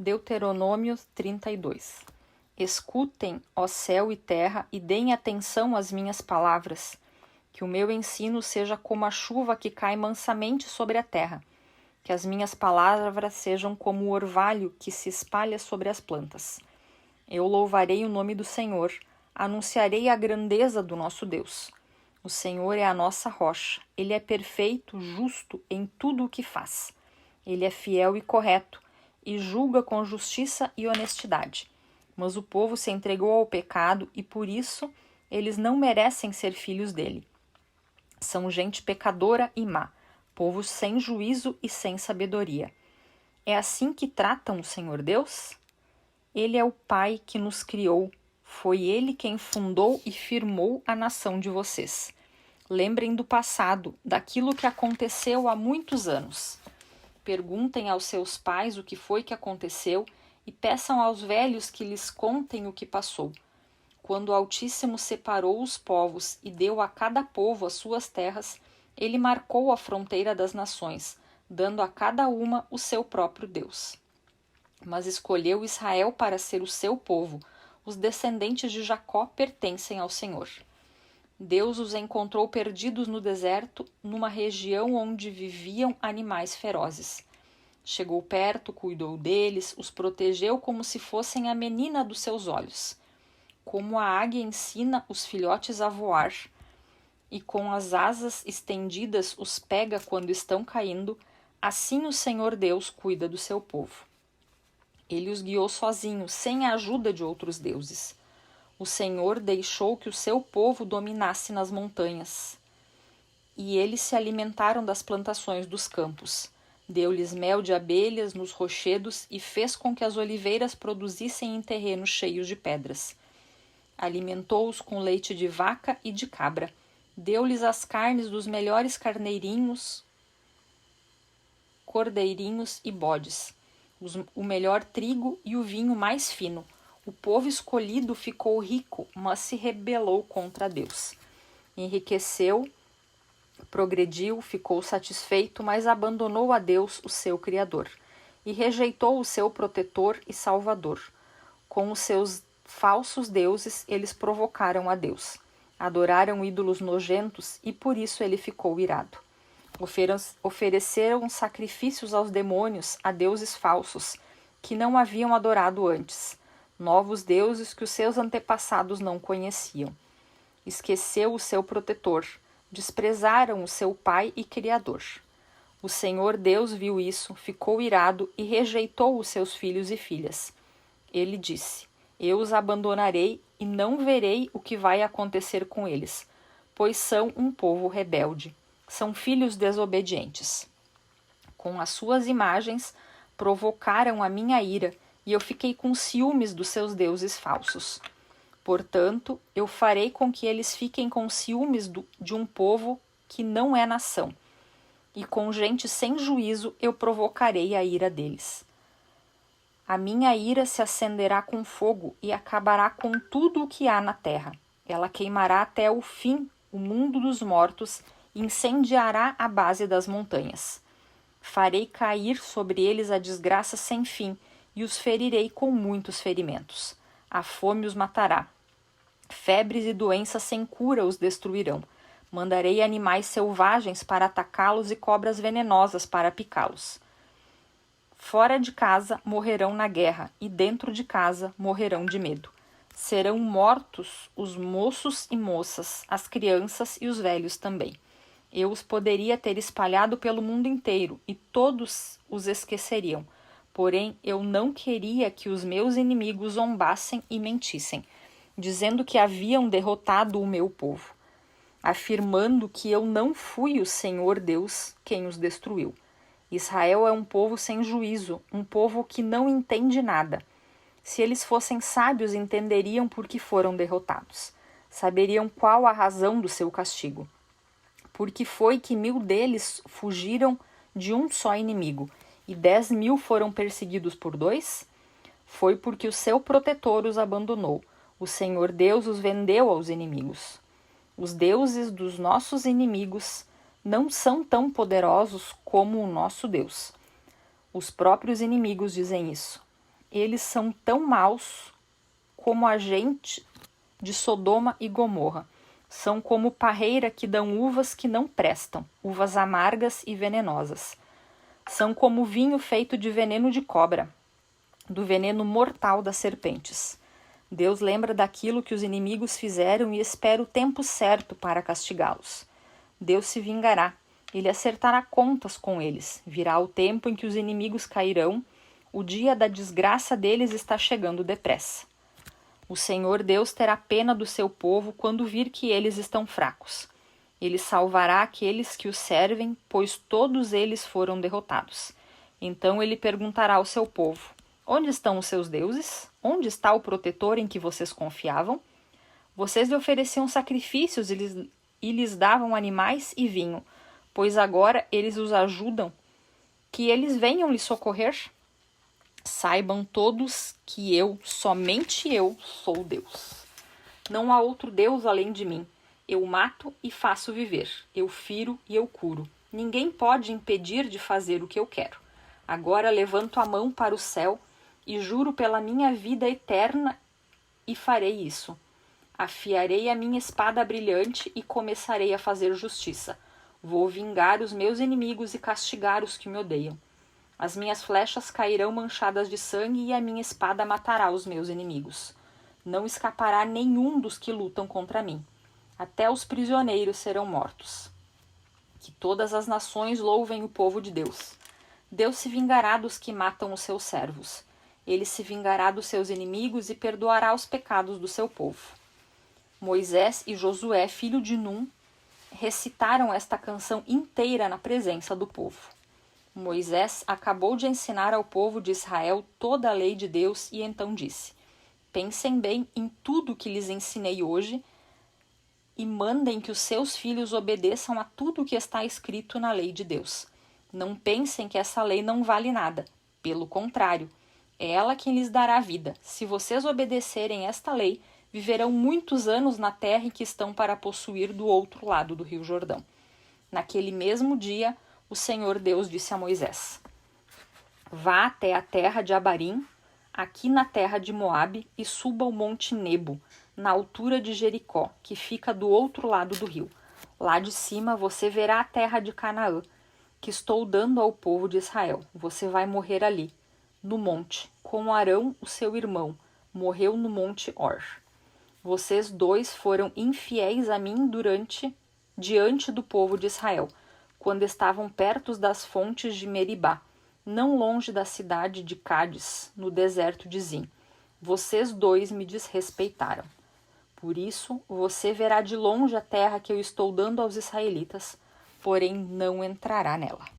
Deuteronômio 32. Escutem, ó céu e terra, e deem atenção às minhas palavras, que o meu ensino seja como a chuva que cai mansamente sobre a terra, que as minhas palavras sejam como o orvalho que se espalha sobre as plantas. Eu louvarei o nome do Senhor, anunciarei a grandeza do nosso Deus. O Senhor é a nossa rocha, Ele é perfeito, justo em tudo o que faz. Ele é fiel e correto, e julga com justiça e honestidade. Mas o povo se entregou ao pecado e por isso eles não merecem ser filhos dele. São gente pecadora e má, povo sem juízo e sem sabedoria. É assim que tratam o Senhor Deus? Ele é o Pai que nos criou. Foi Ele quem fundou e firmou a nação de vocês. Lembrem do passado, daquilo que aconteceu há muitos anos. Perguntem aos seus pais o que foi que aconteceu e peçam aos velhos que lhes contem o que passou. Quando o Altíssimo separou os povos e deu a cada povo as suas terras, ele marcou a fronteira das nações, dando a cada uma o seu próprio Deus. Mas escolheu Israel para ser o seu povo. Os descendentes de Jacó pertencem ao Senhor. Deus os encontrou perdidos no deserto, numa região onde viviam animais ferozes. Chegou perto, cuidou deles, os protegeu como se fossem a menina dos seus olhos. Como a águia ensina os filhotes a voar, e com as asas estendidas os pega quando estão caindo, assim o Senhor Deus cuida do seu povo. Ele os guiou sozinho, sem a ajuda de outros deuses. O Senhor deixou que o seu povo dominasse nas montanhas, e eles se alimentaram das plantações dos campos. Deu-lhes mel de abelhas nos rochedos e fez com que as oliveiras produzissem em terrenos cheios de pedras. Alimentou-os com leite de vaca e de cabra. Deu-lhes as carnes dos melhores carneirinhos, cordeirinhos e bodes, o melhor trigo e o vinho mais fino. O povo escolhido ficou rico, mas se rebelou contra Deus. Enriqueceu, progrediu, ficou satisfeito, mas abandonou a Deus, o seu Criador, e rejeitou o seu protetor e salvador. Com os seus falsos deuses, eles provocaram a Deus. Adoraram ídolos nojentos e por isso ele ficou irado. Ofereceram sacrifícios aos demônios, a deuses falsos, que não haviam adorado antes. Novos deuses que os seus antepassados não conheciam. Esqueceu o seu protetor, desprezaram o seu pai e criador. O Senhor Deus viu isso, ficou irado e rejeitou os seus filhos e filhas. Ele disse: Eu os abandonarei e não verei o que vai acontecer com eles, pois são um povo rebelde, são filhos desobedientes. Com as suas imagens provocaram a minha ira, e eu fiquei com ciúmes dos seus deuses falsos. Portanto, eu farei com que eles fiquem com ciúmes de um povo que não é nação, e com gente sem juízo eu provocarei a ira deles. A minha ira se acenderá com fogo e acabará com tudo o que há na terra. Ela queimará até o fim o mundo dos mortos e incendiará a base das montanhas. Farei cair sobre eles a desgraça sem fim, e os ferirei com muitos ferimentos. A fome os matará. Febres e doenças sem cura os destruirão. Mandarei animais selvagens para atacá-los e cobras venenosas para picá-los. Fora de casa morrerão na guerra, e dentro de casa morrerão de medo. Serão mortos os moços e moças, as crianças e os velhos também. Eu os poderia ter espalhado pelo mundo inteiro, e todos os esqueceriam. Porém, eu não queria que os meus inimigos zombassem e mentissem, dizendo que haviam derrotado o meu povo, afirmando que eu não fui o Senhor Deus quem os destruiu. Israel é um povo sem juízo, um povo que não entende nada. Se eles fossem sábios, entenderiam por que foram derrotados. Saberiam qual a razão do seu castigo. Porque foi que 1000 deles fugiram de um só inimigo, e 10.000 foram perseguidos por 2? Foi porque o seu protetor os abandonou. O Senhor Deus os vendeu aos inimigos. Os deuses dos nossos inimigos não são tão poderosos como o nosso Deus. Os próprios inimigos dizem isso. Eles são tão maus como a gente de Sodoma e Gomorra. São como parreira que dão uvas que não prestam, uvas amargas e venenosas. São como vinho feito de veneno de cobra, do veneno mortal das serpentes. Deus lembra daquilo que os inimigos fizeram e espera o tempo certo para castigá-los. Deus se vingará, ele acertará contas com eles. Virá o tempo em que os inimigos cairão, o dia da desgraça deles está chegando depressa. O Senhor Deus terá pena do seu povo quando vir que eles estão fracos. Ele salvará aqueles que o servem, pois todos eles foram derrotados. Então ele perguntará ao seu povo: onde estão os seus deuses? Onde está o protetor em que vocês confiavam? Vocês lhe ofereciam sacrifícios e lhes davam animais e vinho, pois agora eles os ajudam, que eles venham lhe socorrer? Saibam todos que eu, somente eu, sou Deus. Não há outro Deus além de mim. Eu mato e faço viver. Eu firo e eu curo. Ninguém pode impedir de fazer o que eu quero. Agora levanto a mão para o céu e juro pela minha vida eterna e farei isso. Afiarei a minha espada brilhante e começarei a fazer justiça. Vou vingar os meus inimigos e castigar os que me odeiam. As minhas flechas cairão manchadas de sangue e a minha espada matará os meus inimigos. Não escapará nenhum dos que lutam contra mim. Até os prisioneiros serão mortos. Que todas as nações louvem o povo de Deus. Deus se vingará dos que matam os seus servos. Ele se vingará dos seus inimigos e perdoará os pecados do seu povo. Moisés e Josué, filho de Num, recitaram esta canção inteira na presença do povo. Moisés acabou de ensinar ao povo de Israel toda a lei de Deus e então disse: pensem bem em tudo que lhes ensinei hoje e mandem que os seus filhos obedeçam a tudo o que está escrito na lei de Deus. Não pensem que essa lei não vale nada. Pelo contrário, é ela quem lhes dará vida. Se vocês obedecerem esta lei, viverão muitos anos na terra em que estão para possuir do outro lado do rio Jordão. Naquele mesmo dia, o Senhor Deus disse a Moisés: vá até a terra de Abarim, aqui na terra de Moabe, e suba o monte Nebo, na altura de Jericó, que fica do outro lado do rio. Lá de cima você verá a terra de Canaã, que estou dando ao povo de Israel. Você vai morrer ali, no monte, com Arão, o seu irmão, morreu no monte Or. Vocês dois foram infiéis a mim diante do povo de Israel, quando estavam perto das fontes de Meribá, não longe da cidade de Cádiz, no deserto de Zim. Vocês dois me desrespeitaram. Por isso, você verá de longe a terra que eu estou dando aos israelitas, porém não entrará nela.